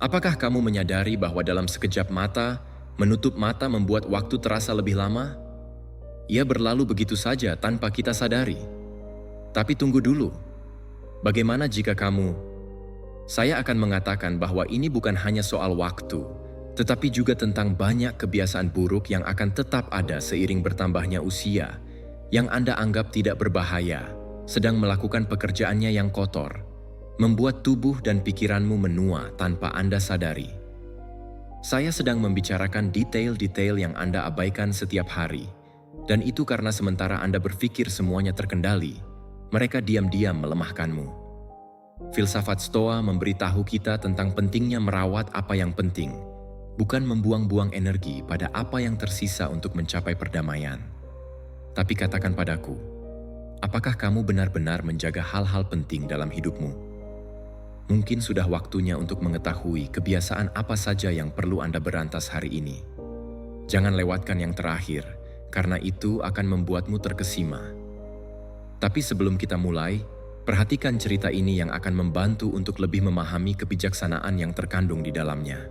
Apakah kamu menyadari bahwa dalam sekejap mata, menutup mata membuat waktu terasa lebih lama? Ia berlalu begitu saja tanpa kita sadari. Tapi tunggu dulu. Bagaimana jika kamu... Saya akan mengatakan bahwa ini bukan hanya soal waktu, tetapi juga tentang banyak kebiasaan buruk yang akan tetap ada seiring bertambahnya usia, yang Anda anggap tidak berbahaya, sedang melakukan pekerjaannya yang kotor, membuat tubuh dan pikiranmu menua tanpa Anda sadari. Saya sedang membicarakan detail-detail yang Anda abaikan setiap hari, dan itu karena sementara Anda berpikir semuanya terkendali, mereka diam-diam melemahkanmu. Filsafat Stoa memberitahu kita tentang pentingnya merawat apa yang penting, bukan membuang-buang energi pada apa yang tersisa untuk mencapai perdamaian. Tapi katakan padaku, apakah kamu benar-benar menjaga hal-hal penting dalam hidupmu? Mungkin sudah waktunya untuk mengetahui kebiasaan apa saja yang perlu Anda berantas hari ini. Jangan lewatkan yang terakhir, karena itu akan membuatmu terkesima. Tapi sebelum kita mulai, perhatikan cerita ini yang akan membantu untuk lebih memahami kebijaksanaan yang terkandung di dalamnya.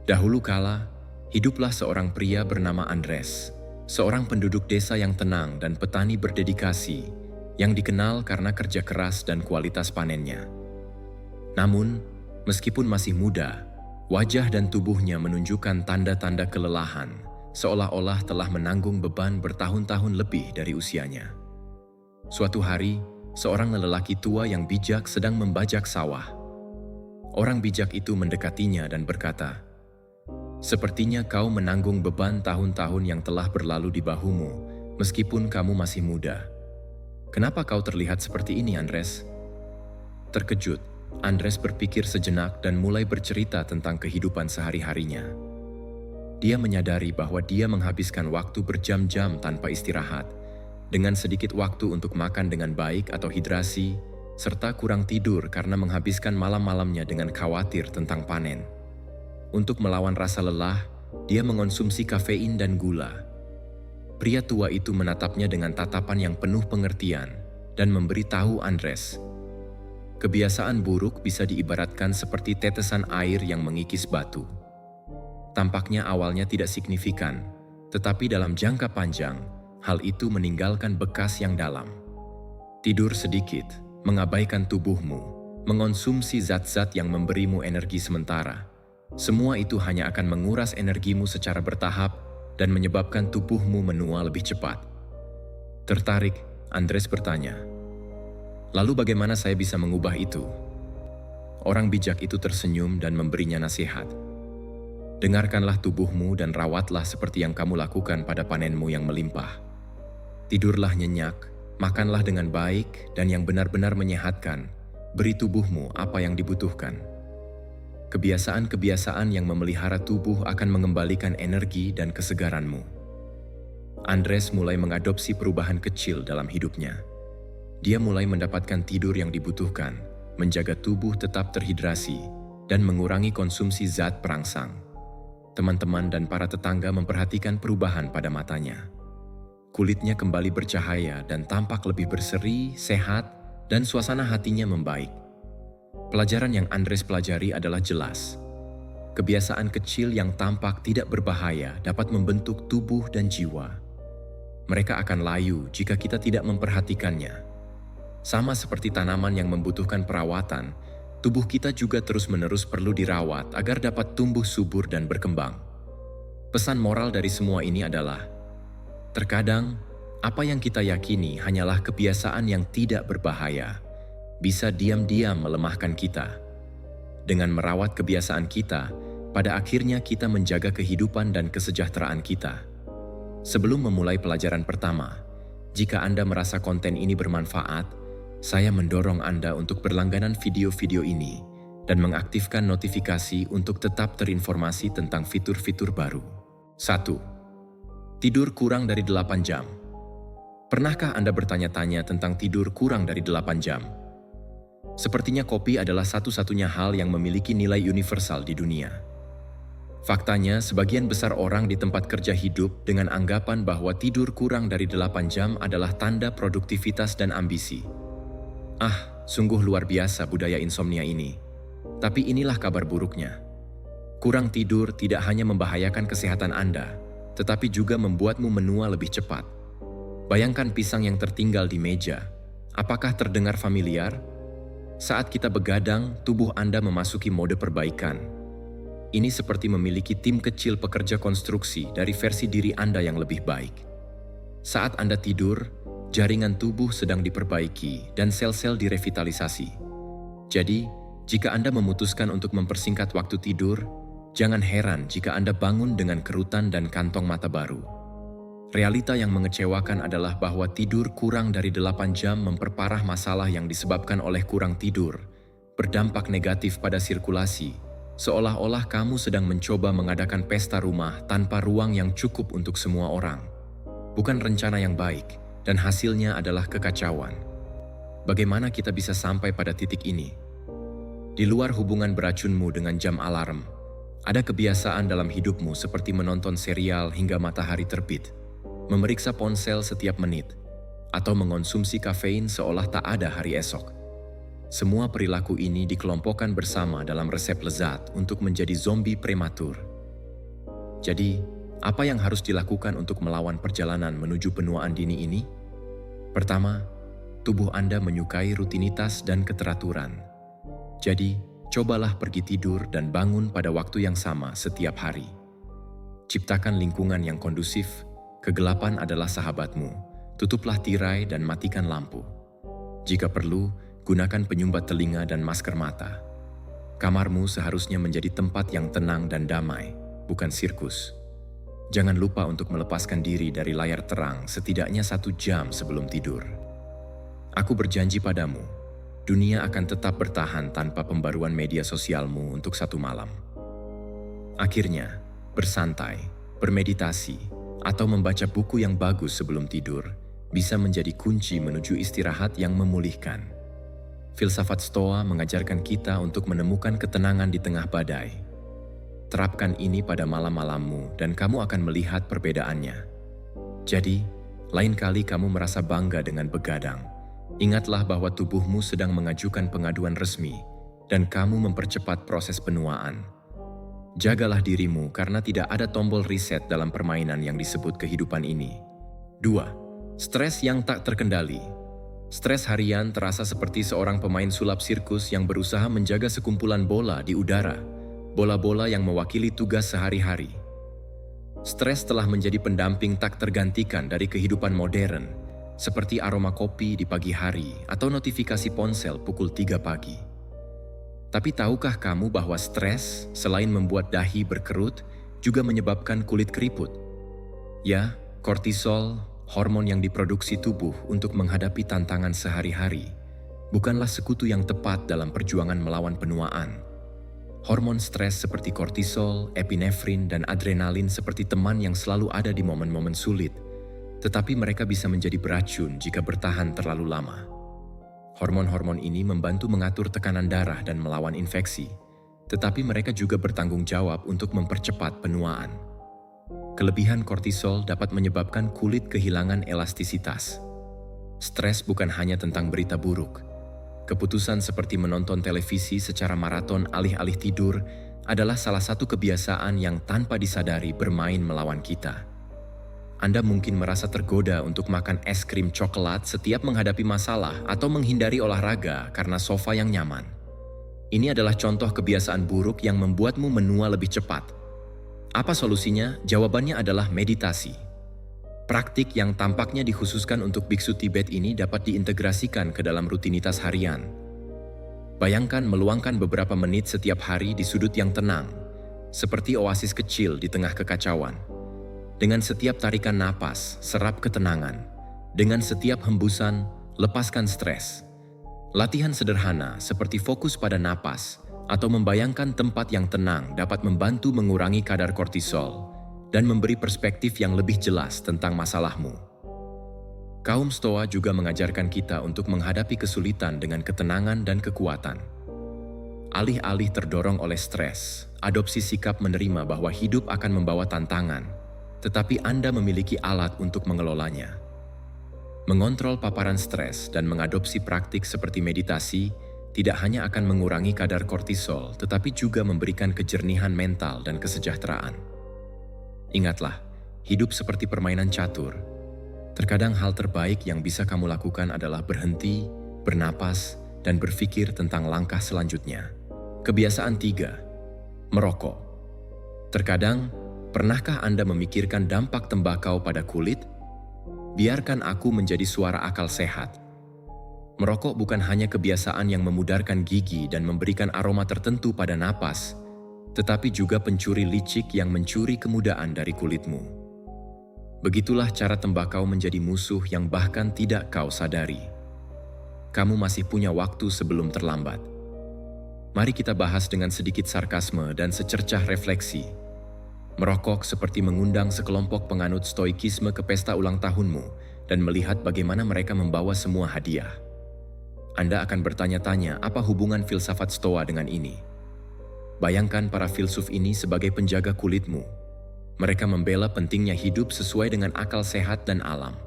Dahulu kala, hiduplah seorang pria bernama Andres, seorang penduduk desa yang tenang dan petani berdedikasi, yang dikenal karena kerja keras dan kualitas panennya. Namun, meskipun masih muda, wajah dan tubuhnya menunjukkan tanda-tanda kelelahan, seolah-olah telah menanggung beban bertahun-tahun lebih dari usianya. Suatu hari, seorang lelaki tua yang bijak sedang membajak sawah. Orang bijak itu mendekatinya dan berkata, "Sepertinya kau menanggung beban tahun-tahun yang telah berlalu di bahumu, meskipun kamu masih muda. Kenapa kau terlihat seperti ini, Andres?" Terkejut, Andres berpikir sejenak dan mulai bercerita tentang kehidupan sehari-harinya. Dia menyadari bahwa dia menghabiskan waktu berjam-jam tanpa istirahat, dengan sedikit waktu untuk makan dengan baik atau hidrasi, serta kurang tidur karena menghabiskan malam-malamnya dengan khawatir tentang panen. Untuk melawan rasa lelah, dia mengonsumsi kafein dan gula. Pria tua itu menatapnya dengan tatapan yang penuh pengertian dan memberitahu Andres, kebiasaan buruk bisa diibaratkan seperti tetesan air yang mengikis batu. Tampaknya awalnya tidak signifikan, tetapi dalam jangka panjang, hal itu meninggalkan bekas yang dalam. Tidur sedikit, mengabaikan tubuhmu, mengonsumsi zat-zat yang memberimu energi sementara. Semua itu hanya akan menguras energimu secara bertahap dan menyebabkan tubuhmu menua lebih cepat. Tertarik, Andres bertanya, "Lalu bagaimana saya bisa mengubah itu?" Orang bijak itu tersenyum dan memberinya nasihat. "Dengarkanlah tubuhmu dan rawatlah seperti yang kamu lakukan pada panenmu yang melimpah. Tidurlah nyenyak, makanlah dengan baik, dan yang benar-benar menyehatkan, beri tubuhmu apa yang dibutuhkan. Kebiasaan-kebiasaan yang memelihara tubuh akan mengembalikan energi dan kesegaranmu." Andres mulai mengadopsi perubahan kecil dalam hidupnya. Dia mulai mendapatkan tidur yang dibutuhkan, menjaga tubuh tetap terhidrasi, dan mengurangi konsumsi zat perangsang. Teman-teman dan para tetangga memperhatikan perubahan pada matanya. Kulitnya kembali bercahaya dan tampak lebih berseri, sehat, dan suasana hatinya membaik. Pelajaran yang Andres pelajari adalah jelas. Kebiasaan kecil yang tampak tidak berbahaya dapat membentuk tubuh dan jiwa. Mereka akan layu jika kita tidak memperhatikannya. Sama seperti tanaman yang membutuhkan perawatan, tubuh kita juga terus-menerus perlu dirawat agar dapat tumbuh subur dan berkembang. Pesan moral dari semua ini adalah, terkadang, apa yang kita yakini hanyalah kebiasaan yang tidak berbahaya, bisa diam-diam melemahkan kita. Dengan merawat kebiasaan kita, pada akhirnya kita menjaga kehidupan dan kesejahteraan kita. Sebelum memulai pelajaran pertama, jika Anda merasa konten ini bermanfaat, saya mendorong Anda untuk berlangganan video-video ini dan mengaktifkan notifikasi untuk tetap terinformasi tentang fitur-fitur baru. 1. Tidur kurang dari 8 jam. Pernahkah Anda bertanya-tanya tentang tidur kurang dari 8 jam? Sepertinya kopi adalah satu-satunya hal yang memiliki nilai universal di dunia. Faktanya, sebagian besar orang di tempat kerja hidup dengan anggapan bahwa tidur kurang dari 8 jam adalah tanda produktivitas dan ambisi. Sungguh luar biasa budaya insomnia ini. Tapi inilah kabar buruknya. Kurang tidur tidak hanya membahayakan kesehatan Anda, tetapi juga membuatmu menua lebih cepat. Bayangkan pisang yang tertinggal di meja. Apakah terdengar familiar? Saat kita begadang, tubuh Anda memasuki mode perbaikan. Ini seperti memiliki tim kecil pekerja konstruksi dari versi diri Anda yang lebih baik. Saat Anda tidur, jaringan tubuh sedang diperbaiki dan sel-sel direvitalisasi. Jadi, jika Anda memutuskan untuk mempersingkat waktu tidur, jangan heran jika Anda bangun dengan kerutan dan kantong mata baru. Realita yang mengecewakan adalah bahwa tidur kurang dari 8 jam memperparah masalah yang disebabkan oleh kurang tidur, berdampak negatif pada sirkulasi, seolah-olah kamu sedang mencoba mengadakan pesta rumah tanpa ruang yang cukup untuk semua orang. Bukan rencana yang baik, dan hasilnya adalah kekacauan. Bagaimana kita bisa sampai pada titik ini? Di luar hubungan beracunmu dengan jam alarm, ada kebiasaan dalam hidupmu seperti menonton serial hingga matahari terbit, memeriksa ponsel setiap menit, atau mengonsumsi kafein seolah tak ada hari esok. Semua perilaku ini dikelompokkan bersama dalam resep lezat untuk menjadi zombie prematur. Jadi, apa yang harus dilakukan untuk melawan perjalanan menuju penuaan dini ini? Pertama, tubuh Anda menyukai rutinitas dan keteraturan. Jadi, cobalah pergi tidur dan bangun pada waktu yang sama setiap hari. Ciptakan lingkungan yang kondusif. Kegelapan adalah sahabatmu. Tutuplah tirai dan matikan lampu. Jika perlu, gunakan penyumbat telinga dan masker mata. Kamarmu seharusnya menjadi tempat yang tenang dan damai, bukan sirkus. Jangan lupa untuk melepaskan diri dari layar terang setidaknya 1 jam sebelum tidur. Aku berjanji padamu, dunia akan tetap bertahan tanpa pembaruan media sosialmu untuk 1 malam. Akhirnya, bersantai, bermeditasi, atau membaca buku yang bagus sebelum tidur bisa menjadi kunci menuju istirahat yang memulihkan. Filsafat Stoa mengajarkan kita untuk menemukan ketenangan di tengah badai. Terapkan ini pada malam-malammu dan kamu akan melihat perbedaannya. Jadi, lain kali kamu merasa bangga dengan begadang, ingatlah bahwa tubuhmu sedang mengajukan pengaduan resmi dan kamu mempercepat proses penuaan. Jagalah dirimu karena tidak ada tombol reset dalam permainan yang disebut kehidupan ini. 2. Stres yang tak terkendali. Stres harian terasa seperti seorang pemain sulap sirkus yang berusaha menjaga sekumpulan bola di udara, bola-bola yang mewakili tugas sehari-hari. Stres telah menjadi pendamping tak tergantikan dari kehidupan modern, seperti aroma kopi di pagi hari atau notifikasi ponsel pukul 3 pagi. Tapi tahukah kamu bahwa stres, selain membuat dahi berkerut, juga menyebabkan kulit keriput? Ya, kortisol, hormon yang diproduksi tubuh untuk menghadapi tantangan sehari-hari, bukanlah sekutu yang tepat dalam perjuangan melawan penuaan. Hormon stres seperti kortisol, epinefrin, dan adrenalin seperti teman yang selalu ada di momen-momen sulit, tetapi mereka bisa menjadi beracun jika bertahan terlalu lama. Hormon-hormon ini membantu mengatur tekanan darah dan melawan infeksi, tetapi mereka juga bertanggung jawab untuk mempercepat penuaan. Kelebihan kortisol dapat menyebabkan kulit kehilangan elastisitas. Stres bukan hanya tentang berita buruk. Keputusan seperti menonton televisi secara maraton alih-alih tidur adalah salah satu kebiasaan yang tanpa disadari bermain melawan kita. Anda mungkin merasa tergoda untuk makan es krim coklat setiap menghadapi masalah atau menghindari olahraga karena sofa yang nyaman. Ini adalah contoh kebiasaan buruk yang membuatmu menua lebih cepat. Apa solusinya? Jawabannya adalah meditasi. Praktik yang tampaknya dikhususkan untuk biksu Tibet ini dapat diintegrasikan ke dalam rutinitas harian. Bayangkan meluangkan beberapa menit setiap hari di sudut yang tenang, seperti oasis kecil di tengah kekacauan. Dengan setiap tarikan napas, serap ketenangan. Dengan setiap hembusan, lepaskan stres. Latihan sederhana seperti fokus pada napas atau membayangkan tempat yang tenang dapat membantu mengurangi kadar kortisol dan memberi perspektif yang lebih jelas tentang masalahmu. Kaum Stoa juga mengajarkan kita untuk menghadapi kesulitan dengan ketenangan dan kekuatan. Alih-alih terdorong oleh stres, adopsi sikap menerima bahwa hidup akan membawa tantangan, tetapi Anda memiliki alat untuk mengelolanya. Mengontrol paparan stres dan mengadopsi praktik seperti meditasi tidak hanya akan mengurangi kadar kortisol, tetapi juga memberikan kejernihan mental dan kesejahteraan. Ingatlah, hidup seperti permainan catur. Terkadang hal terbaik yang bisa kamu lakukan adalah berhenti, bernapas, dan berpikir tentang langkah selanjutnya. Kebiasaan 3. Merokok. Terkadang, pernahkah Anda memikirkan dampak tembakau pada kulit? Biarkan aku menjadi suara akal sehat. Merokok bukan hanya kebiasaan yang memudarkan gigi dan memberikan aroma tertentu pada napas, tetapi juga pencuri licik yang mencuri kemudaan dari kulitmu. Begitulah cara tembakau menjadi musuh yang bahkan tidak kau sadari. Kamu masih punya waktu sebelum terlambat. Mari kita bahas dengan sedikit sarkasme dan secercah refleksi. Merokok seperti mengundang sekelompok penganut stoikisme ke pesta ulang tahunmu dan melihat bagaimana mereka membawa semua hadiah. Anda akan bertanya-tanya apa hubungan filsafat Stoa dengan ini. Bayangkan para filsuf ini sebagai penjaga kulitmu. Mereka membela pentingnya hidup sesuai dengan akal sehat dan alam.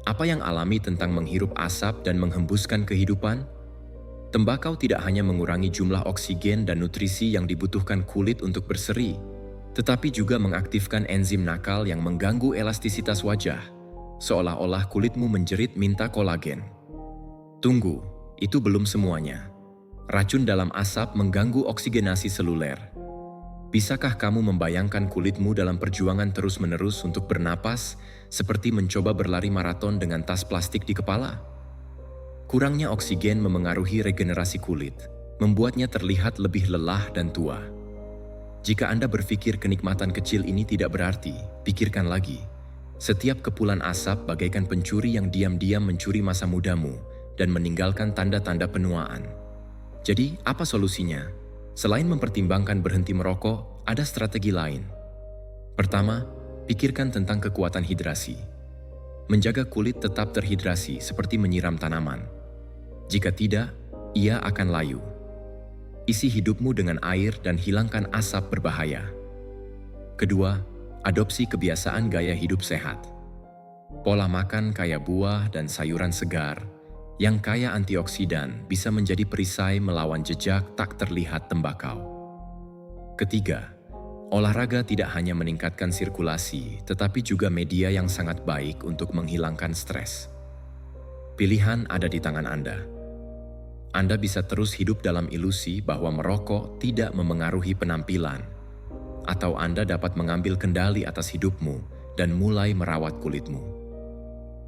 Apa yang alami tentang menghirup asap dan menghembuskan kehidupan? Tembakau tidak hanya mengurangi jumlah oksigen dan nutrisi yang dibutuhkan kulit untuk berseri, tetapi juga mengaktifkan enzim nakal yang mengganggu elastisitas wajah, seolah-olah kulitmu menjerit minta kolagen. Tunggu, itu belum semuanya. Racun dalam asap mengganggu oksigenasi seluler. Bisakah kamu membayangkan kulitmu dalam perjuangan terus-menerus untuk bernapas, seperti mencoba berlari maraton dengan tas plastik di kepala? Kurangnya oksigen memengaruhi regenerasi kulit, membuatnya terlihat lebih lelah dan tua. Jika Anda berpikir kenikmatan kecil ini tidak berarti, pikirkan lagi. Setiap kepulan asap bagaikan pencuri yang diam-diam mencuri masa mudamu dan meninggalkan tanda-tanda penuaan. Jadi, apa solusinya? Selain mempertimbangkan berhenti merokok, ada strategi lain. Pertama, pikirkan tentang kekuatan hidrasi. Menjaga kulit tetap terhidrasi seperti menyiram tanaman. Jika tidak, ia akan layu. Isi hidupmu dengan air dan hilangkan asap berbahaya. Kedua, adopsi kebiasaan gaya hidup sehat. Pola makan kaya buah dan sayuran segar, yang kaya antioksidan bisa menjadi perisai melawan jejak tak terlihat tembakau. Ketiga, olahraga tidak hanya meningkatkan sirkulasi, tetapi juga media yang sangat baik untuk menghilangkan stres. Pilihan ada di tangan Anda. Anda bisa terus hidup dalam ilusi bahwa merokok tidak memengaruhi penampilan, atau Anda dapat mengambil kendali atas hidupmu dan mulai merawat kulitmu.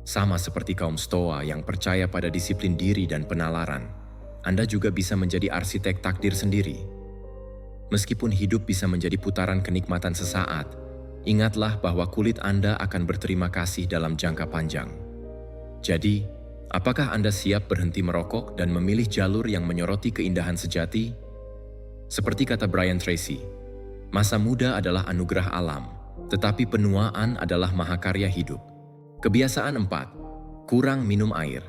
Sama seperti kaum Stoa yang percaya pada disiplin diri dan penalaran, Anda juga bisa menjadi arsitek takdir sendiri. Meskipun hidup bisa menjadi putaran kenikmatan sesaat, ingatlah bahwa kulit Anda akan berterima kasih dalam jangka panjang. Jadi, apakah Anda siap berhenti merokok dan memilih jalur yang menyoroti keindahan sejati? Seperti kata Brian Tracy, masa muda adalah anugerah alam, tetapi penuaan adalah mahakarya hidup. Kebiasaan 4. Kurang minum air.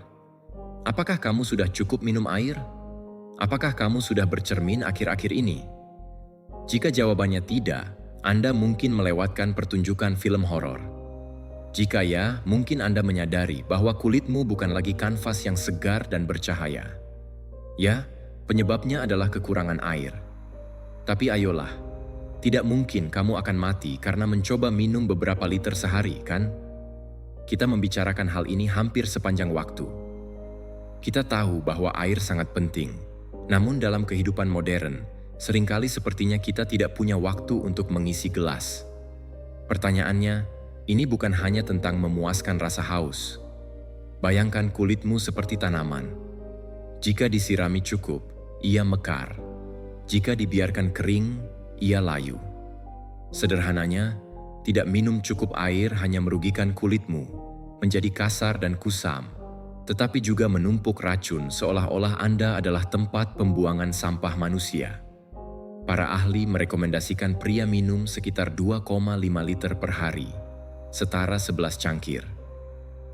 Apakah kamu sudah cukup minum air? Apakah kamu sudah bercermin akhir-akhir ini? Jika jawabannya tidak, Anda mungkin melewatkan pertunjukan film horor. Jika ya, mungkin Anda menyadari bahwa kulitmu bukan lagi kanvas yang segar dan bercahaya. Ya, penyebabnya adalah kekurangan air. Tapi ayolah, tidak mungkin kamu akan mati karena mencoba minum beberapa liter sehari, kan? Kita membicarakan hal ini hampir sepanjang waktu. Kita tahu bahwa air sangat penting, namun dalam kehidupan modern, seringkali sepertinya kita tidak punya waktu untuk mengisi gelas. Pertanyaannya, ini bukan hanya tentang memuaskan rasa haus. Bayangkan kulitmu seperti tanaman. Jika disirami cukup, ia mekar. Jika dibiarkan kering, ia layu. Sederhananya, tidak minum cukup air hanya merugikan kulitmu, menjadi kasar dan kusam, tetapi juga menumpuk racun seolah-olah Anda adalah tempat pembuangan sampah manusia. Para ahli merekomendasikan pria minum sekitar 2,5 liter per hari, setara 11 cangkir.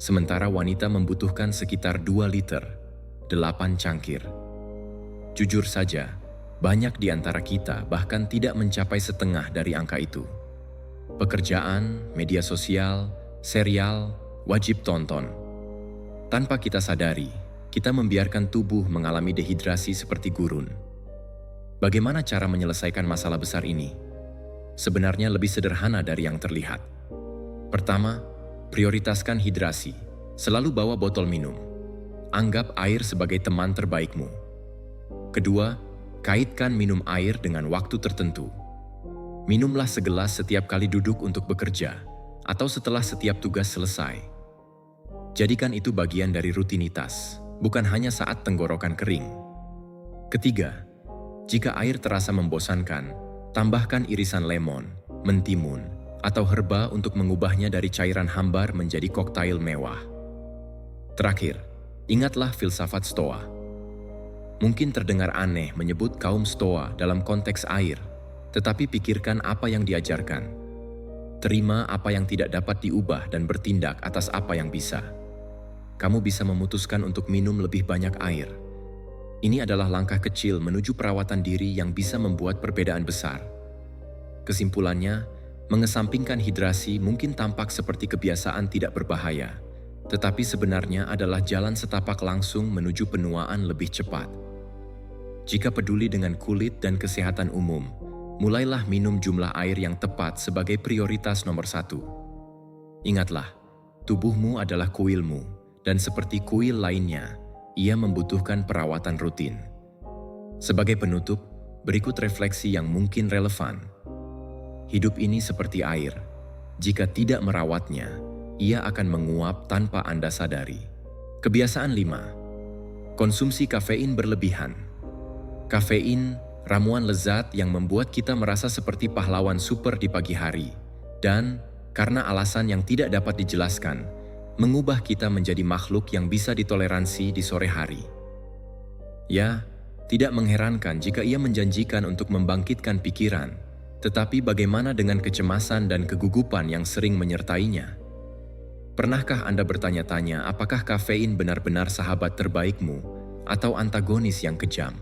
Sementara wanita membutuhkan sekitar 2 liter, 8 cangkir. Jujur saja, banyak di antara kita bahkan tidak mencapai setengah dari angka itu. Pekerjaan, media sosial, serial, wajib tonton. Tanpa kita sadari, kita membiarkan tubuh mengalami dehidrasi seperti gurun. Bagaimana cara menyelesaikan masalah besar ini? Sebenarnya lebih sederhana dari yang terlihat. Pertama, prioritaskan hidrasi. Selalu bawa botol minum. Anggap air sebagai teman terbaikmu. Kedua, kaitkan minum air dengan waktu tertentu. Minumlah segelas setiap kali duduk untuk bekerja, atau setelah setiap tugas selesai. Jadikan itu bagian dari rutinitas, bukan hanya saat tenggorokan kering. Ketiga, jika air terasa membosankan, tambahkan irisan lemon, mentimun, atau herba untuk mengubahnya dari cairan hambar menjadi koktail mewah. Terakhir, ingatlah filsafat Stoa. Mungkin terdengar aneh menyebut kaum Stoa dalam konteks air, tetapi pikirkan apa yang diajarkan. Terima apa yang tidak dapat diubah dan bertindak atas apa yang bisa. Kamu bisa memutuskan untuk minum lebih banyak air. Ini adalah langkah kecil menuju perawatan diri yang bisa membuat perbedaan besar. Kesimpulannya, mengesampingkan hidrasi mungkin tampak seperti kebiasaan tidak berbahaya, tetapi sebenarnya adalah jalan setapak langsung menuju penuaan lebih cepat. Jika peduli dengan kulit dan kesehatan umum, mulailah minum jumlah air yang tepat sebagai prioritas nomor 1. Ingatlah, tubuhmu adalah kuilmu, dan seperti kuil lainnya, ia membutuhkan perawatan rutin. Sebagai penutup, berikut refleksi yang mungkin relevan. Hidup ini seperti air. Jika tidak merawatnya, ia akan menguap tanpa Anda sadari. Kebiasaan 5. Konsumsi kafein berlebihan. Kafein, ramuan lezat yang membuat kita merasa seperti pahlawan super di pagi hari. Dan, karena alasan yang tidak dapat dijelaskan, mengubah kita menjadi makhluk yang bisa ditoleransi di sore hari. Ya, tidak mengherankan jika ia menjanjikan untuk membangkitkan pikiran, tetapi bagaimana dengan kecemasan dan kegugupan yang sering menyertainya? Pernahkah Anda bertanya-tanya apakah kafein benar-benar sahabat terbaikmu atau antagonis yang kejam?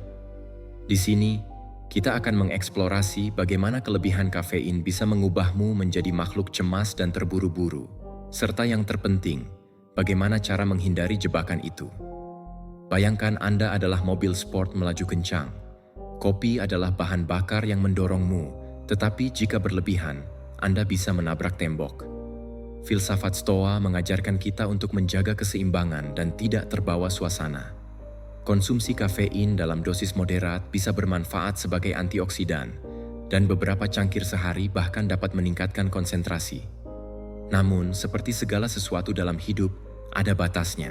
Di sini, kita akan mengeksplorasi bagaimana kelebihan kafein bisa mengubahmu menjadi makhluk cemas dan terburu-buru, serta yang terpenting, bagaimana cara menghindari jebakan itu. Bayangkan Anda adalah mobil sport melaju kencang. Kopi adalah bahan bakar yang mendorongmu, tetapi jika berlebihan, Anda bisa menabrak tembok. Filsafat Stoa mengajarkan kita untuk menjaga keseimbangan dan tidak terbawa suasana. Konsumsi kafein dalam dosis moderat bisa bermanfaat sebagai antioksidan, dan beberapa cangkir sehari bahkan dapat meningkatkan konsentrasi. Namun, seperti segala sesuatu dalam hidup, ada batasnya.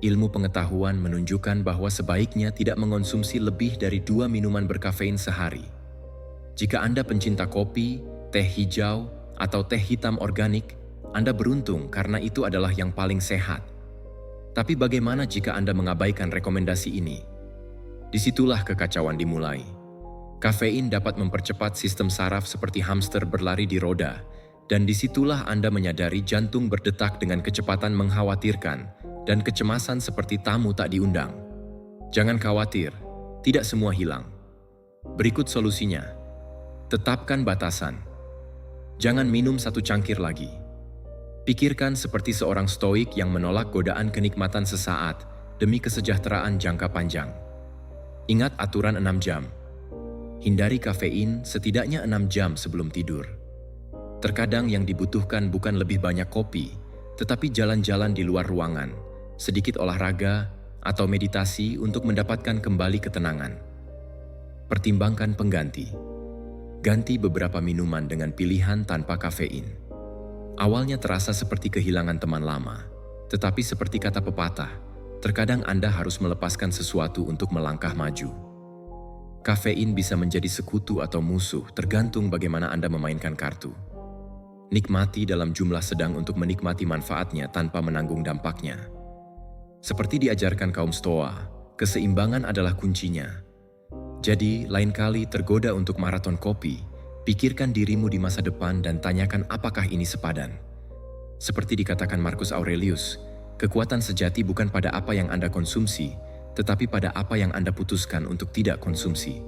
Ilmu pengetahuan menunjukkan bahwa sebaiknya tidak mengonsumsi lebih dari 2 minuman berkafein sehari. Jika Anda pencinta kopi, teh hijau, atau teh hitam organik, Anda beruntung karena itu adalah yang paling sehat. Tapi bagaimana jika Anda mengabaikan rekomendasi ini? Disitulah kekacauan dimulai. Kafein dapat mempercepat sistem saraf seperti hamster berlari di roda, dan disitulah Anda menyadari jantung berdetak dengan kecepatan mengkhawatirkan dan kecemasan seperti tamu tak diundang. Jangan khawatir, tidak semua hilang. Berikut solusinya. Tetapkan batasan. Jangan minum 1 cangkir lagi. Pikirkan seperti seorang stoik yang menolak godaan kenikmatan sesaat demi kesejahteraan jangka panjang. Ingat aturan 6 jam. Hindari kafein setidaknya 6 jam sebelum tidur. Terkadang yang dibutuhkan bukan lebih banyak kopi, tetapi jalan-jalan di luar ruangan, sedikit olahraga, atau meditasi untuk mendapatkan kembali ketenangan. Pertimbangkan pengganti. Ganti beberapa minuman dengan pilihan tanpa kafein. Awalnya terasa seperti kehilangan teman lama, tetapi seperti kata pepatah, terkadang Anda harus melepaskan sesuatu untuk melangkah maju. Kafein bisa menjadi sekutu atau musuh tergantung bagaimana Anda memainkan kartu. Nikmati dalam jumlah sedang untuk menikmati manfaatnya tanpa menanggung dampaknya. Seperti diajarkan kaum Stoa, keseimbangan adalah kuncinya. Jadi, lain kali tergoda untuk maraton kopi, pikirkan dirimu di masa depan dan tanyakan apakah ini sepadan. Seperti dikatakan Marcus Aurelius, kekuatan sejati bukan pada apa yang Anda konsumsi, tetapi pada apa yang Anda putuskan untuk tidak konsumsi.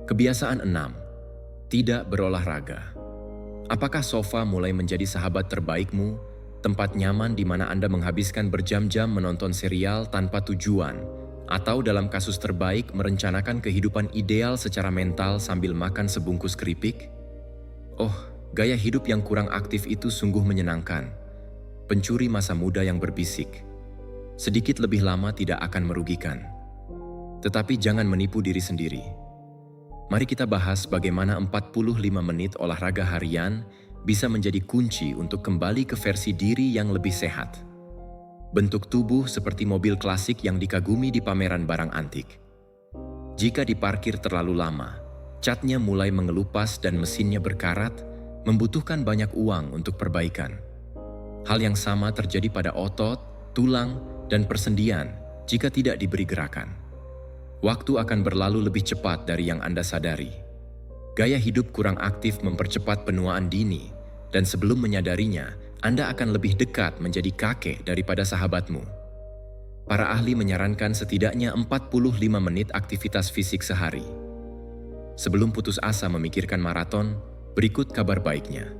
Kebiasaan 6. Tidak berolahraga. Apakah sofa mulai menjadi sahabat terbaikmu, tempat nyaman di mana Anda menghabiskan berjam-jam menonton serial tanpa tujuan, atau dalam kasus terbaik merencanakan kehidupan ideal secara mental sambil makan sebungkus keripik? Oh, gaya hidup yang kurang aktif itu sungguh menyenangkan. Pencuri masa muda yang berbisik. Sedikit lebih lama tidak akan merugikan. Tetapi jangan menipu diri sendiri. Mari kita bahas bagaimana 45 menit olahraga harian bisa menjadi kunci untuk kembali ke versi diri yang lebih sehat. Bentuk tubuh seperti mobil klasik yang dikagumi di pameran barang antik. Jika diparkir terlalu lama, catnya mulai mengelupas dan mesinnya berkarat, membutuhkan banyak uang untuk perbaikan. Hal yang sama terjadi pada otot, tulang, dan persendian jika tidak diberi gerakan. Waktu akan berlalu lebih cepat dari yang Anda sadari. Gaya hidup kurang aktif mempercepat penuaan dini, dan sebelum menyadarinya, Anda akan lebih dekat menjadi kakek daripada sahabatmu. Para ahli menyarankan setidaknya 45 menit aktivitas fisik sehari. Sebelum putus asa memikirkan maraton, berikut kabar baiknya.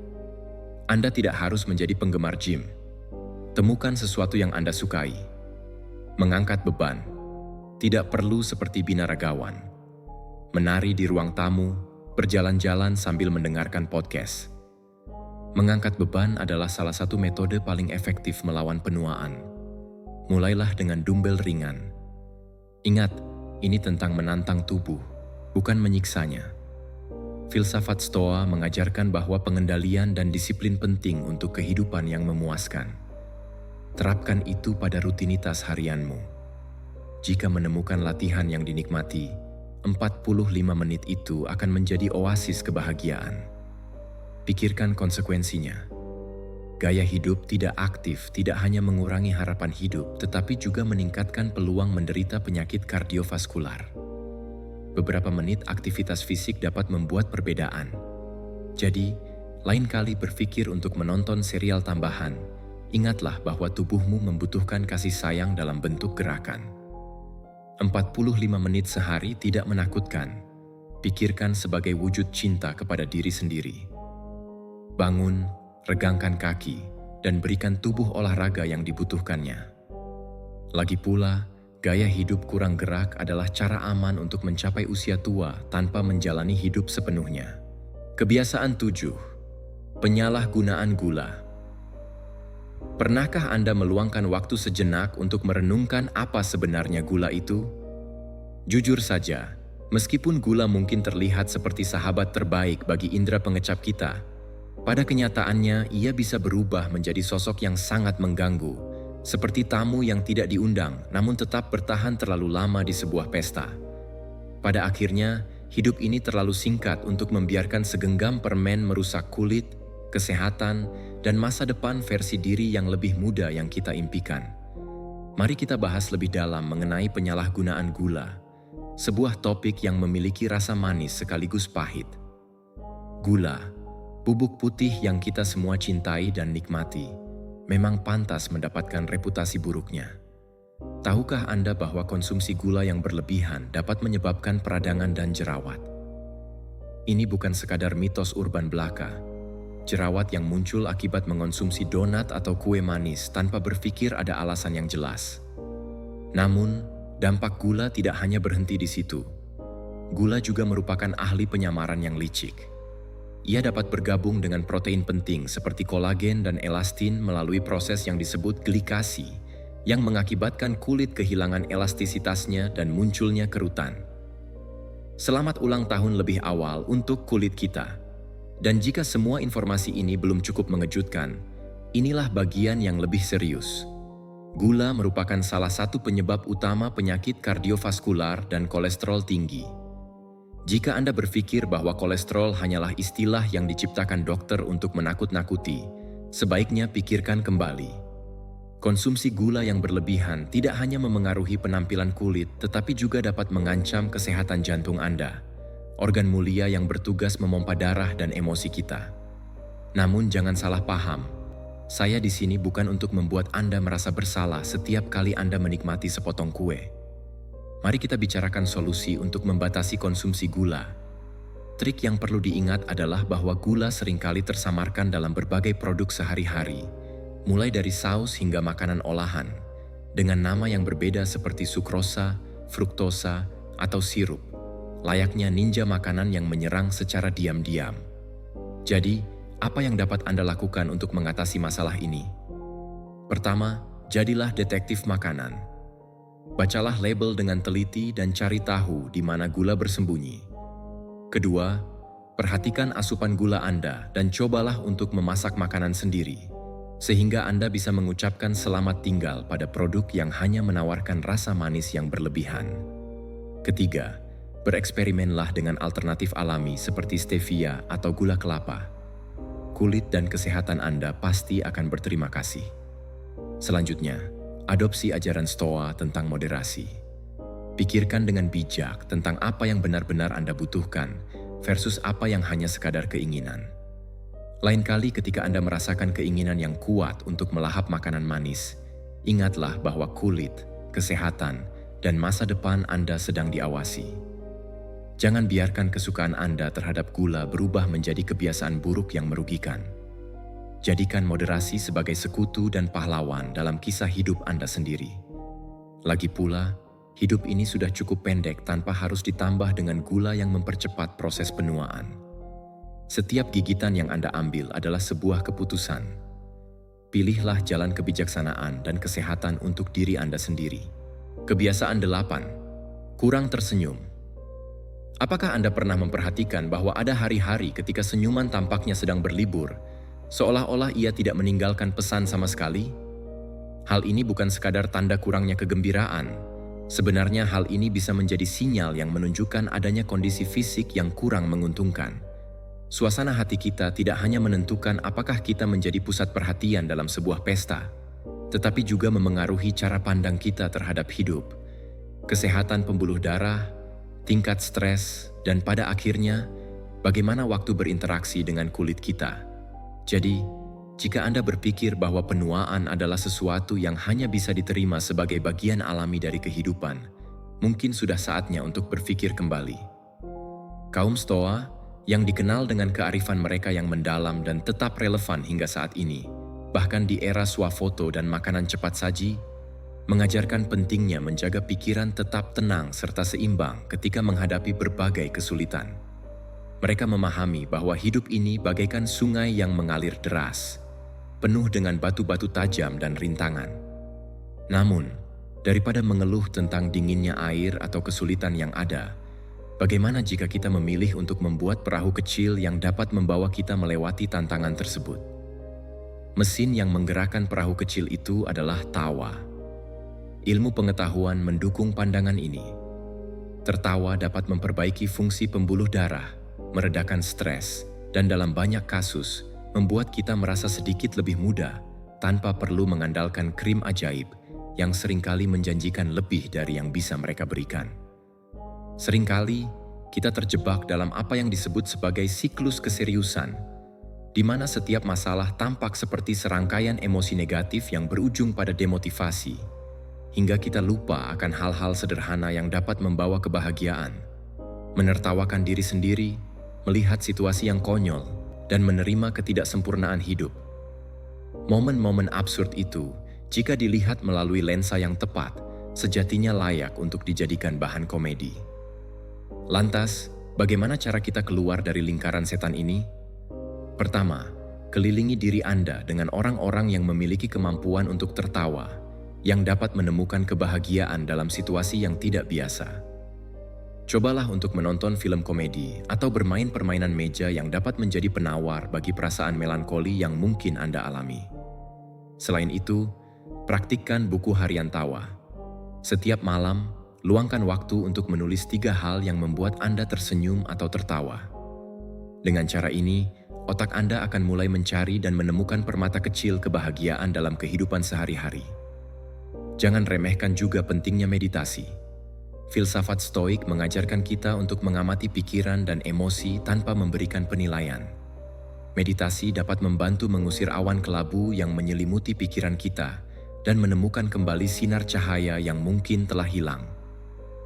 Anda tidak harus menjadi penggemar gym. Temukan sesuatu yang Anda sukai. Mengangkat beban. Tidak perlu seperti binaragawan. Menari di ruang tamu, berjalan-jalan sambil mendengarkan podcast. Mengangkat beban adalah salah satu metode paling efektif melawan penuaan. Mulailah dengan dumbbell ringan. Ingat, ini tentang menantang tubuh, bukan menyiksanya. Filsafat Stoa mengajarkan bahwa pengendalian dan disiplin penting untuk kehidupan yang memuaskan. Terapkan itu pada rutinitas harianmu. Jika menemukan latihan yang dinikmati, 45 menit itu akan menjadi oasis kebahagiaan. Pikirkan konsekuensinya. Gaya hidup tidak aktif tidak hanya mengurangi harapan hidup, tetapi juga meningkatkan peluang menderita penyakit kardiovaskular. Beberapa menit aktivitas fisik dapat membuat perbedaan. Jadi, lain kali berpikir untuk menonton serial tambahan, ingatlah bahwa tubuhmu membutuhkan kasih sayang dalam bentuk gerakan. 45 menit sehari tidak menakutkan. Pikirkan sebagai wujud cinta kepada diri sendiri. Bangun, regangkan kaki, dan berikan tubuh olahraga yang dibutuhkannya. Lagi pula, gaya hidup kurang gerak adalah cara aman untuk mencapai usia tua tanpa menjalani hidup sepenuhnya. Kebiasaan 7. Penyalahgunaan gula. Pernahkah Anda meluangkan waktu sejenak untuk merenungkan apa sebenarnya gula itu? Jujur saja, meskipun gula mungkin terlihat seperti sahabat terbaik bagi indera pengecap kita, pada kenyataannya ia bisa berubah menjadi sosok yang sangat mengganggu, seperti tamu yang tidak diundang namun tetap bertahan terlalu lama di sebuah pesta. Pada akhirnya, hidup ini terlalu singkat untuk membiarkan segenggam permen merusak kulit, kesehatan, dan masa depan versi diri yang lebih muda yang kita impikan. Mari kita bahas lebih dalam mengenai penyalahgunaan gula, sebuah topik yang memiliki rasa manis sekaligus pahit. Gula, bubuk putih yang kita semua cintai dan nikmati, memang pantas mendapatkan reputasi buruknya. Tahukah Anda bahwa konsumsi gula yang berlebihan dapat menyebabkan peradangan dan jerawat? Ini bukan sekadar mitos urban belaka. Jerawat yang muncul akibat mengonsumsi donat atau kue manis tanpa berpikir ada alasan yang jelas. Namun, dampak gula tidak hanya berhenti di situ. Gula juga merupakan ahli penyamaran yang licik. Ia dapat bergabung dengan protein penting seperti kolagen dan elastin melalui proses yang disebut glikasi, yang mengakibatkan kulit kehilangan elastisitasnya dan munculnya kerutan. Selamat ulang tahun lebih awal untuk kulit kita. Dan jika semua informasi ini belum cukup mengejutkan, inilah bagian yang lebih serius. Gula merupakan salah satu penyebab utama penyakit kardiovaskular dan kolesterol tinggi. Jika Anda berpikir bahwa kolesterol hanyalah istilah yang diciptakan dokter untuk menakut-nakuti, sebaiknya pikirkan kembali. Konsumsi gula yang berlebihan tidak hanya memengaruhi penampilan kulit, tetapi juga dapat mengancam kesehatan jantung Anda, organ mulia yang bertugas memompa darah dan emosi kita. Namun jangan salah paham, saya di sini bukan untuk membuat Anda merasa bersalah setiap kali Anda menikmati sepotong kue. Mari kita bicarakan solusi untuk membatasi konsumsi gula. Trik yang perlu diingat adalah bahwa gula seringkali tersamarkan dalam berbagai produk sehari-hari, mulai dari saus hingga makanan olahan, dengan nama yang berbeda seperti sukrosa, fruktosa, atau sirup, layaknya ninja makanan yang menyerang secara diam-diam. Jadi, apa yang dapat Anda lakukan untuk mengatasi masalah ini? Pertama, jadilah detektif makanan. Bacalah label dengan teliti dan cari tahu di mana gula bersembunyi. Kedua, perhatikan asupan gula Anda dan cobalah untuk memasak makanan sendiri, sehingga Anda bisa mengucapkan selamat tinggal pada produk yang hanya menawarkan rasa manis yang berlebihan. Ketiga, bereksperimenlah dengan alternatif alami seperti stevia atau gula kelapa. Kulit dan kesehatan Anda pasti akan berterima kasih. Selanjutnya, adopsi ajaran Stoa tentang moderasi. Pikirkan dengan bijak tentang apa yang benar-benar Anda butuhkan versus apa yang hanya sekadar keinginan. Lain kali ketika Anda merasakan keinginan yang kuat untuk melahap makanan manis, ingatlah bahwa kulit, kesehatan, dan masa depan Anda sedang diawasi. Jangan biarkan kesukaan Anda terhadap gula berubah menjadi kebiasaan buruk yang merugikan. Jadikan moderasi sebagai sekutu dan pahlawan dalam kisah hidup Anda sendiri. Lagi pula, hidup ini sudah cukup pendek tanpa harus ditambah dengan gula yang mempercepat proses penuaan. Setiap gigitan yang Anda ambil adalah sebuah keputusan. Pilihlah jalan kebijaksanaan dan kesehatan untuk diri Anda sendiri. Kebiasaan 8. Kurang tersenyum. Apakah Anda pernah memperhatikan bahwa ada hari-hari ketika senyuman tampaknya sedang berlibur, seolah-olah ia tidak meninggalkan pesan sama sekali? Hal ini bukan sekadar tanda kurangnya kegembiraan. Sebenarnya hal ini bisa menjadi sinyal yang menunjukkan adanya kondisi fisik yang kurang menguntungkan. Suasana hati kita tidak hanya menentukan apakah kita menjadi pusat perhatian dalam sebuah pesta, tetapi juga memengaruhi cara pandang kita terhadap hidup, kesehatan pembuluh darah, tingkat stres, dan pada akhirnya, bagaimana waktu berinteraksi dengan kulit kita. Jadi, jika Anda berpikir bahwa penuaan adalah sesuatu yang hanya bisa diterima sebagai bagian alami dari kehidupan, mungkin sudah saatnya untuk berpikir kembali. Kaum Stoa, yang dikenal dengan kearifan mereka yang mendalam dan tetap relevan hingga saat ini, bahkan di era swafoto dan makanan cepat saji, mengajarkan pentingnya menjaga pikiran tetap tenang serta seimbang ketika menghadapi berbagai kesulitan. Mereka memahami bahwa hidup ini bagaikan sungai yang mengalir deras, penuh dengan batu-batu tajam dan rintangan. Namun, daripada mengeluh tentang dinginnya air atau kesulitan yang ada, bagaimana jika kita memilih untuk membuat perahu kecil yang dapat membawa kita melewati tantangan tersebut? Mesin yang menggerakkan perahu kecil itu adalah tawa. Ilmu pengetahuan mendukung pandangan ini. Tertawa dapat memperbaiki fungsi pembuluh darah, meredakan stres, dan dalam banyak kasus, membuat kita merasa sedikit lebih mudah tanpa perlu mengandalkan krim ajaib yang seringkali menjanjikan lebih dari yang bisa mereka berikan. Seringkali, kita terjebak dalam apa yang disebut sebagai siklus keseriusan, di mana setiap masalah tampak seperti serangkaian emosi negatif yang berujung pada demotivasi, hingga kita lupa akan hal-hal sederhana yang dapat membawa kebahagiaan, menertawakan diri sendiri, melihat situasi yang konyol, dan menerima ketidaksempurnaan hidup. Momen-momen absurd itu, jika dilihat melalui lensa yang tepat, sejatinya layak untuk dijadikan bahan komedi. Lantas, bagaimana cara kita keluar dari lingkaran setan ini? Pertama, kelilingi diri Anda dengan orang-orang yang memiliki kemampuan untuk tertawa, yang dapat menemukan kebahagiaan dalam situasi yang tidak biasa. Cobalah untuk menonton film komedi atau bermain permainan meja yang dapat menjadi penawar bagi perasaan melankoli yang mungkin Anda alami. Selain itu, praktikkan buku harian tawa. Setiap malam, luangkan waktu untuk menulis 3 hal yang membuat Anda tersenyum atau tertawa. Dengan cara ini, otak Anda akan mulai mencari dan menemukan permata kecil kebahagiaan dalam kehidupan sehari-hari. Jangan remehkan juga pentingnya meditasi. Filsafat Stoik mengajarkan kita untuk mengamati pikiran dan emosi tanpa memberikan penilaian. Meditasi dapat membantu mengusir awan kelabu yang menyelimuti pikiran kita dan menemukan kembali sinar cahaya yang mungkin telah hilang.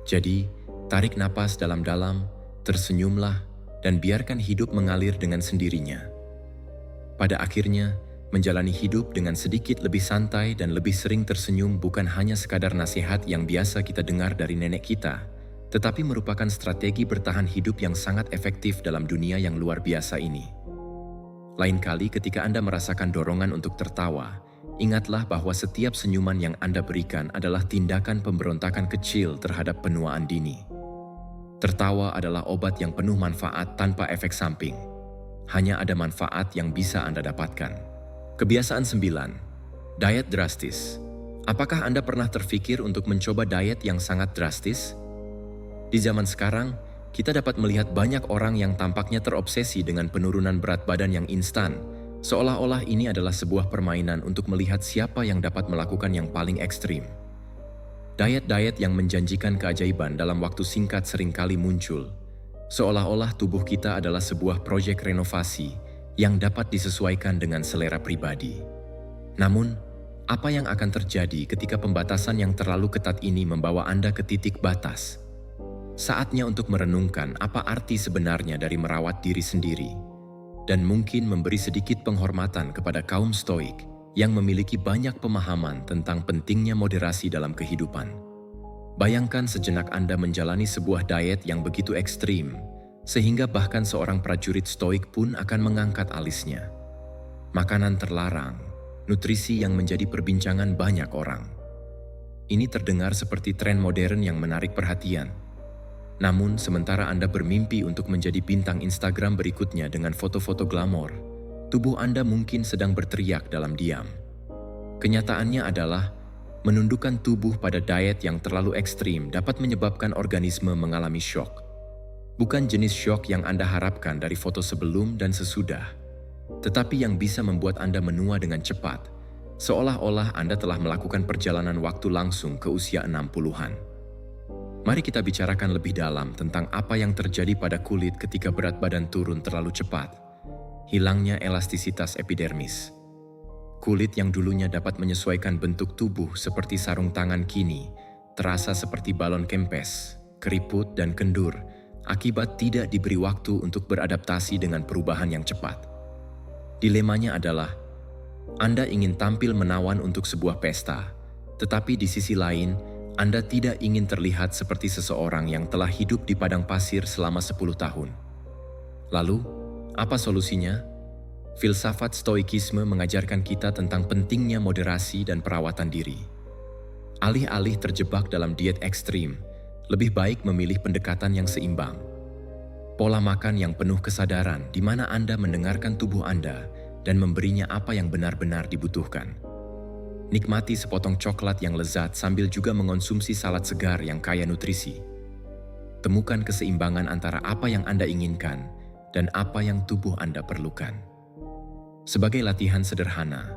Jadi, tarik napas dalam-dalam, tersenyumlah, dan biarkan hidup mengalir dengan sendirinya. Pada akhirnya, Menjalani hidup dengan sedikit lebih santai dan lebih sering tersenyum bukan hanya sekadar nasihat yang biasa kita dengar dari nenek kita, tetapi merupakan strategi bertahan hidup yang sangat efektif dalam dunia yang luar biasa ini. Lain kali ketika Anda merasakan dorongan untuk tertawa, ingatlah bahwa setiap senyuman yang Anda berikan adalah tindakan pemberontakan kecil terhadap penuaan dini. Tertawa adalah obat yang penuh manfaat tanpa efek samping. Hanya ada manfaat yang bisa Anda dapatkan. Kebiasaan 9. Diet drastis. Apakah Anda pernah terfikir untuk mencoba diet yang sangat drastis? Di zaman sekarang, kita dapat melihat banyak orang yang tampaknya terobsesi dengan penurunan berat badan yang instan, seolah-olah ini adalah sebuah permainan untuk melihat siapa yang dapat melakukan yang paling ekstrim. Diet-diet yang menjanjikan keajaiban dalam waktu singkat seringkali muncul, seolah-olah tubuh kita adalah sebuah proyek renovasi yang dapat disesuaikan dengan selera pribadi. Namun, apa yang akan terjadi ketika pembatasan yang terlalu ketat ini membawa Anda ke titik batas? Saatnya untuk merenungkan apa arti sebenarnya dari merawat diri sendiri, dan mungkin memberi sedikit penghormatan kepada kaum Stoik yang memiliki banyak pemahaman tentang pentingnya moderasi dalam kehidupan. Bayangkan sejenak Anda menjalani sebuah diet yang begitu ekstrim, sehingga bahkan seorang prajurit Stoik pun akan mengangkat alisnya. Makanan terlarang, nutrisi yang menjadi perbincangan banyak orang. Ini terdengar seperti tren modern yang menarik perhatian. Namun, sementara Anda bermimpi untuk menjadi bintang Instagram berikutnya dengan foto-foto glamor, tubuh Anda mungkin sedang berteriak dalam diam. Kenyataannya adalah, menundukkan tubuh pada diet yang terlalu ekstrim dapat menyebabkan organisme mengalami syok. Bukan jenis syok yang Anda harapkan dari foto sebelum dan sesudah, tetapi yang bisa membuat Anda menua dengan cepat, seolah-olah Anda telah melakukan perjalanan waktu langsung ke usia 60-an. Mari kita bicarakan lebih dalam tentang apa yang terjadi pada kulit ketika berat badan turun terlalu cepat. Hilangnya elastisitas epidermis. Kulit yang dulunya dapat menyesuaikan bentuk tubuh seperti sarung tangan kini terasa seperti balon kempes, keriput dan kendur, akibat tidak diberi waktu untuk beradaptasi dengan perubahan yang cepat. Dilemanya adalah, Anda ingin tampil menawan untuk sebuah pesta, tetapi di sisi lain, Anda tidak ingin terlihat seperti seseorang yang telah hidup di padang pasir selama 10 tahun. Lalu, apa solusinya? Filsafat Stoikisme mengajarkan kita tentang pentingnya moderasi dan perawatan diri. Alih-alih terjebak dalam diet ekstrim, lebih baik memilih pendekatan yang seimbang. Pola makan yang penuh kesadaran di mana Anda mendengarkan tubuh Anda dan memberinya apa yang benar-benar dibutuhkan. Nikmati sepotong coklat yang lezat sambil juga mengonsumsi salad segar yang kaya nutrisi. Temukan keseimbangan antara apa yang Anda inginkan dan apa yang tubuh Anda perlukan. Sebagai latihan sederhana,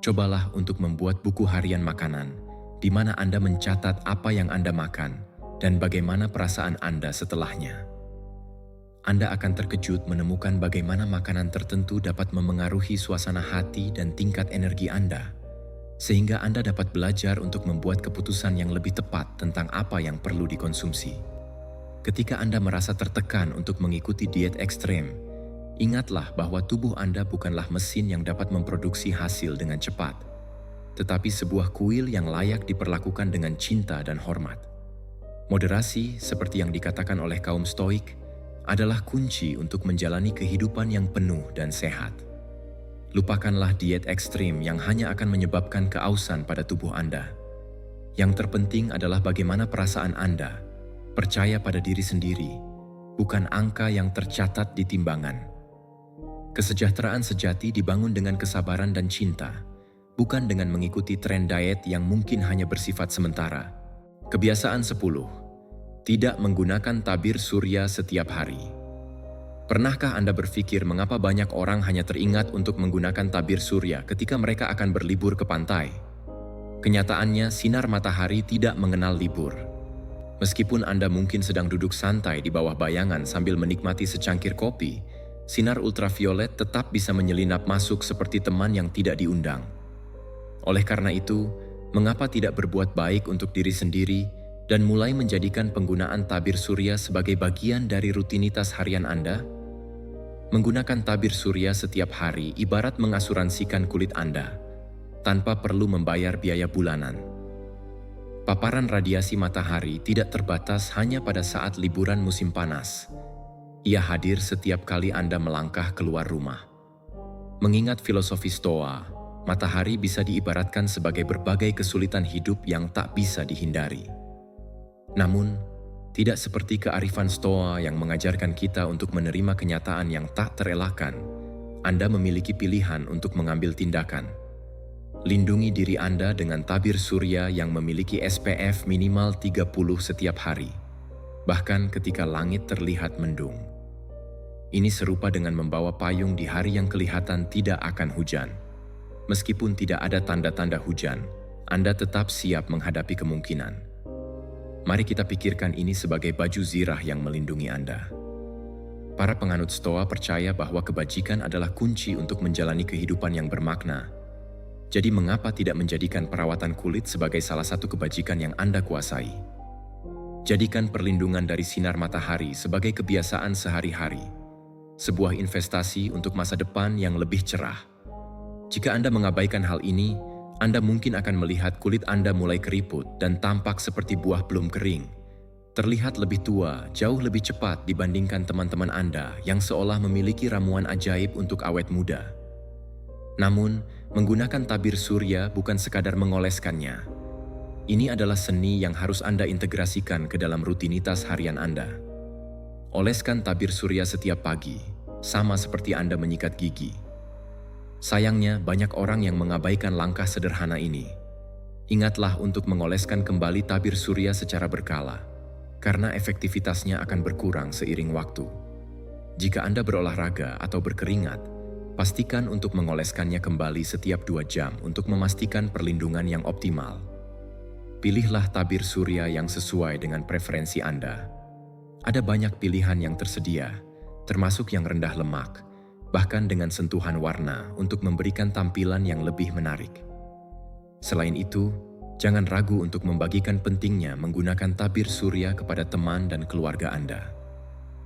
cobalah untuk membuat buku harian makanan di mana Anda mencatat apa yang Anda makan dan bagaimana perasaan Anda setelahnya. Anda akan terkejut menemukan bagaimana makanan tertentu dapat memengaruhi suasana hati dan tingkat energi Anda, sehingga Anda dapat belajar untuk membuat keputusan yang lebih tepat tentang apa yang perlu dikonsumsi. Ketika Anda merasa tertekan untuk mengikuti diet ekstrem, ingatlah bahwa tubuh Anda bukanlah mesin yang dapat memproduksi hasil dengan cepat, tetapi sebuah kuil yang layak diperlakukan dengan cinta dan hormat. Moderasi, seperti yang dikatakan oleh kaum Stoik, adalah kunci untuk menjalani kehidupan yang penuh dan sehat. Lupakanlah diet ekstrim yang hanya akan menyebabkan keausan pada tubuh Anda. Yang terpenting adalah bagaimana perasaan Anda, percaya pada diri sendiri, bukan angka yang tercatat di timbangan. Kesejahteraan sejati dibangun dengan kesabaran dan cinta, bukan dengan mengikuti tren diet yang mungkin hanya bersifat sementara. Kebiasaan 10. Tidak menggunakan tabir surya setiap hari. Pernahkah Anda berpikir mengapa banyak orang hanya teringat untuk menggunakan tabir surya ketika mereka akan berlibur ke pantai? Kenyataannya, sinar matahari tidak mengenal libur. Meskipun Anda mungkin sedang duduk santai di bawah bayangan sambil menikmati secangkir kopi, sinar ultraviolet tetap bisa menyelinap masuk seperti teman yang tidak diundang. Oleh karena itu, mengapa tidak berbuat baik untuk diri sendiri dan mulai menjadikan penggunaan tabir surya sebagai bagian dari rutinitas harian Anda? Menggunakan tabir surya setiap hari ibarat mengasuransikan kulit Anda, tanpa perlu membayar biaya bulanan. Paparan radiasi matahari tidak terbatas hanya pada saat liburan musim panas. Ia hadir setiap kali Anda melangkah keluar rumah. Mengingat filosofi Stoa, matahari bisa diibaratkan sebagai berbagai kesulitan hidup yang tak bisa dihindari. Namun, tidak seperti kearifan Stoa yang mengajarkan kita untuk menerima kenyataan yang tak terelakkan, Anda memiliki pilihan untuk mengambil tindakan. Lindungi diri Anda dengan tabir surya yang memiliki SPF minimal 30 setiap hari, bahkan ketika langit terlihat mendung. Ini serupa dengan membawa payung di hari yang kelihatan tidak akan hujan. Meskipun tidak ada tanda-tanda hujan, Anda tetap siap menghadapi kemungkinan. Mari kita pikirkan ini sebagai baju zirah yang melindungi Anda. Para penganut Stoa percaya bahwa kebajikan adalah kunci untuk menjalani kehidupan yang bermakna. Jadi mengapa tidak menjadikan perawatan kulit sebagai salah satu kebajikan yang Anda kuasai? Jadikan perlindungan dari sinar matahari sebagai kebiasaan sehari-hari. Sebuah investasi untuk masa depan yang lebih cerah. Jika Anda mengabaikan hal ini, Anda mungkin akan melihat kulit Anda mulai keriput dan tampak seperti buah belum kering. Terlihat lebih tua, jauh lebih cepat dibandingkan teman-teman Anda yang seolah memiliki ramuan ajaib untuk awet muda. Namun, menggunakan tabir surya bukan sekadar mengoleskannya. Ini adalah seni yang harus Anda integrasikan ke dalam rutinitas harian Anda. Oleskan tabir surya setiap pagi, sama seperti Anda menyikat gigi. Sayangnya, banyak orang yang mengabaikan langkah sederhana ini. Ingatlah untuk mengoleskan kembali tabir surya secara berkala, karena efektivitasnya akan berkurang seiring waktu. Jika Anda berolahraga atau berkeringat, pastikan untuk mengoleskannya kembali setiap 2 jam untuk memastikan perlindungan yang optimal. Pilihlah tabir surya yang sesuai dengan preferensi Anda. Ada banyak pilihan yang tersedia, termasuk yang rendah lemak, bahkan dengan sentuhan warna untuk memberikan tampilan yang lebih menarik. Selain itu, jangan ragu untuk membagikan pentingnya menggunakan tabir surya kepada teman dan keluarga Anda.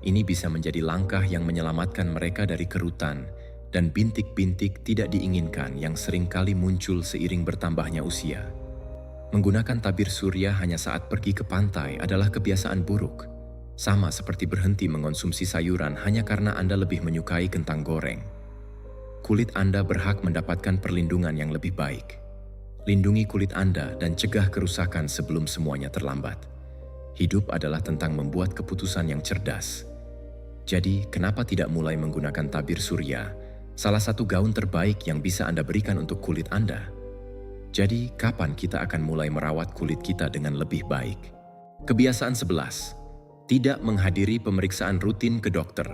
Ini bisa menjadi langkah yang menyelamatkan mereka dari kerutan dan bintik-bintik tidak diinginkan yang seringkali muncul seiring bertambahnya usia. Menggunakan tabir surya hanya saat pergi ke pantai adalah kebiasaan buruk. Sama seperti berhenti mengonsumsi sayuran hanya karena Anda lebih menyukai kentang goreng. Kulit Anda berhak mendapatkan perlindungan yang lebih baik. Lindungi kulit Anda dan cegah kerusakan sebelum semuanya terlambat. Hidup adalah tentang membuat keputusan yang cerdas. Jadi, kenapa tidak mulai menggunakan tabir surya, salah satu gaun terbaik yang bisa Anda berikan untuk kulit Anda? Jadi, kapan kita akan mulai merawat kulit kita dengan lebih baik? Kebiasaan 11. Tidak menghadiri pemeriksaan rutin ke dokter.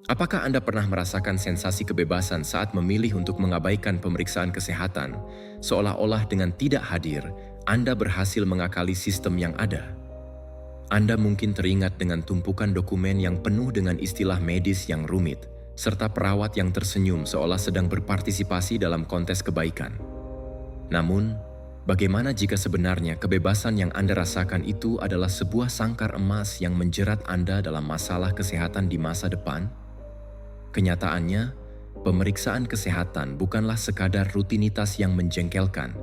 Apakah Anda pernah merasakan sensasi kebebasan saat memilih untuk mengabaikan pemeriksaan kesehatan, seolah-olah dengan tidak hadir, Anda berhasil mengakali sistem yang ada? Anda mungkin teringat dengan tumpukan dokumen yang penuh dengan istilah medis yang rumit, serta perawat yang tersenyum seolah sedang berpartisipasi dalam kontes kebaikan. Namun, bagaimana jika sebenarnya kebebasan yang Anda rasakan itu adalah sebuah sangkar emas yang menjerat Anda dalam masalah kesehatan di masa depan? Kenyataannya, pemeriksaan kesehatan bukanlah sekadar rutinitas yang menjengkelkan.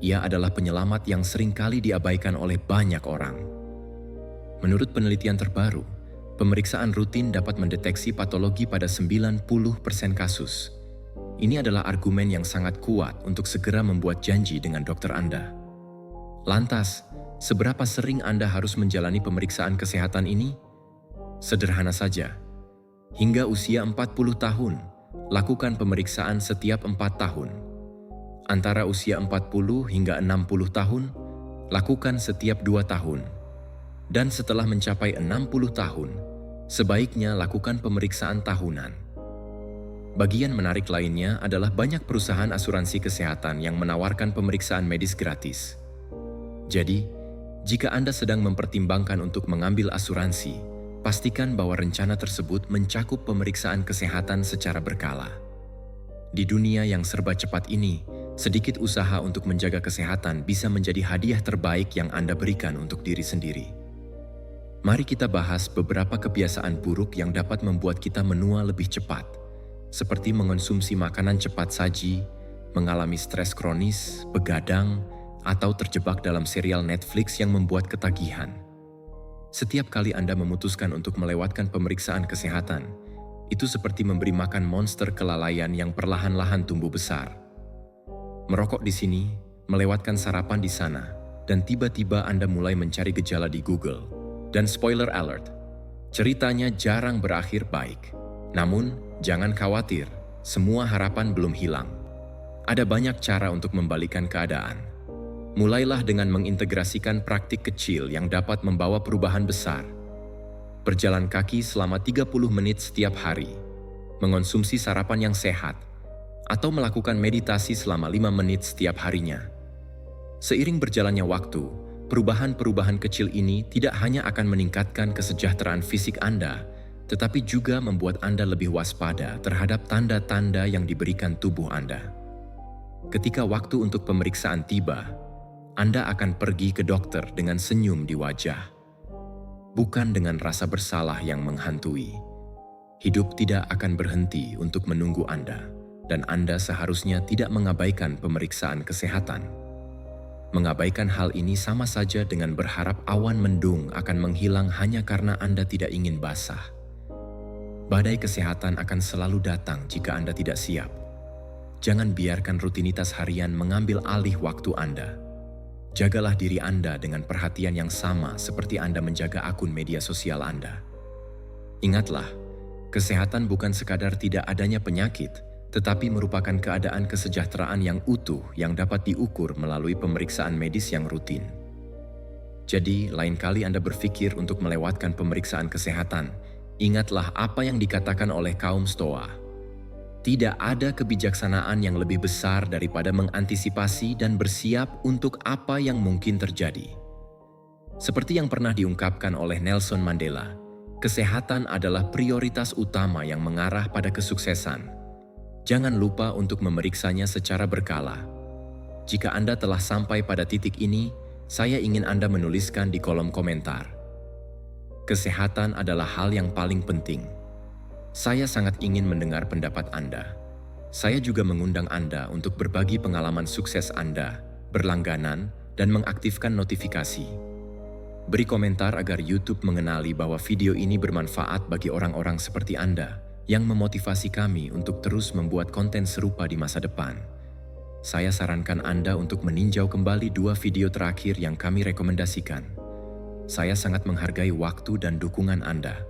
Ia adalah penyelamat yang seringkali diabaikan oleh banyak orang. Menurut penelitian terbaru, pemeriksaan rutin dapat mendeteksi patologi pada 90% kasus. Ini adalah argumen yang sangat kuat untuk segera membuat janji dengan dokter Anda. Lantas, seberapa sering Anda harus menjalani pemeriksaan kesehatan ini? Sederhana saja. Hingga usia 40 tahun, lakukan pemeriksaan setiap 4 tahun. Antara usia 40 hingga 60 tahun, lakukan setiap 2 tahun. Dan setelah mencapai 60 tahun, sebaiknya lakukan pemeriksaan tahunan. Bagian menarik lainnya adalah banyak perusahaan asuransi kesehatan yang menawarkan pemeriksaan medis gratis. Jadi, jika Anda sedang mempertimbangkan untuk mengambil asuransi, pastikan bahwa rencana tersebut mencakup pemeriksaan kesehatan secara berkala. Di dunia yang serba cepat ini, sedikit usaha untuk menjaga kesehatan bisa menjadi hadiah terbaik yang Anda berikan untuk diri sendiri. Mari kita bahas beberapa kebiasaan buruk yang dapat membuat kita menua lebih cepat, seperti mengonsumsi makanan cepat saji, mengalami stres kronis, begadang, atau terjebak dalam serial Netflix yang membuat ketagihan. Setiap kali Anda memutuskan untuk melewatkan pemeriksaan kesehatan, itu seperti memberi makan monster kelalaian yang perlahan-lahan tumbuh besar. Merokok di sini, melewatkan sarapan di sana, dan tiba-tiba Anda mulai mencari gejala di Google. Dan spoiler alert, ceritanya jarang berakhir baik. Namun, jangan khawatir, semua harapan belum hilang. Ada banyak cara untuk membalikkan keadaan. Mulailah dengan mengintegrasikan praktik kecil yang dapat membawa perubahan besar. Berjalan kaki selama 30 menit setiap hari, mengonsumsi sarapan yang sehat, atau melakukan meditasi selama 5 menit setiap harinya. Seiring berjalannya waktu, perubahan-perubahan kecil ini tidak hanya akan meningkatkan kesejahteraan fisik Anda, tetapi juga membuat Anda lebih waspada terhadap tanda-tanda yang diberikan tubuh Anda. Ketika waktu untuk pemeriksaan tiba, Anda akan pergi ke dokter dengan senyum di wajah, bukan dengan rasa bersalah yang menghantui. Hidup tidak akan berhenti untuk menunggu Anda, dan Anda seharusnya tidak mengabaikan pemeriksaan kesehatan. Mengabaikan hal ini sama saja dengan berharap awan mendung akan menghilang hanya karena Anda tidak ingin basah. Badai kesehatan akan selalu datang jika Anda tidak siap. Jangan biarkan rutinitas harian mengambil alih waktu Anda. Jagalah diri Anda dengan perhatian yang sama seperti Anda menjaga akun media sosial Anda. Ingatlah, kesehatan bukan sekadar tidak adanya penyakit, tetapi merupakan keadaan kesejahteraan yang utuh yang dapat diukur melalui pemeriksaan medis yang rutin. Jadi, lain kali Anda berpikir untuk melewatkan pemeriksaan kesehatan, ingatlah apa yang dikatakan oleh kaum Stoa. Tidak ada kebijaksanaan yang lebih besar daripada mengantisipasi dan bersiap untuk apa yang mungkin terjadi. Seperti yang pernah diungkapkan oleh Nelson Mandela, kesehatan adalah prioritas utama yang mengarah pada kesuksesan. Jangan lupa untuk memeriksanya secara berkala. Jika Anda telah sampai pada titik ini, saya ingin Anda menuliskan di kolom komentar. Kesehatan adalah hal yang paling penting. Saya sangat ingin mendengar pendapat Anda. Saya juga mengundang Anda untuk berbagi pengalaman sukses Anda, berlangganan, dan mengaktifkan notifikasi. Beri komentar agar YouTube mengenali bahwa video ini bermanfaat bagi orang-orang seperti Anda, yang memotivasi kami untuk terus membuat konten serupa di masa depan. Saya sarankan Anda untuk meninjau kembali 2 video terakhir yang kami rekomendasikan. Saya sangat menghargai waktu dan dukungan Anda.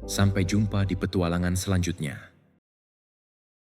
Sampai jumpa di petualangan selanjutnya.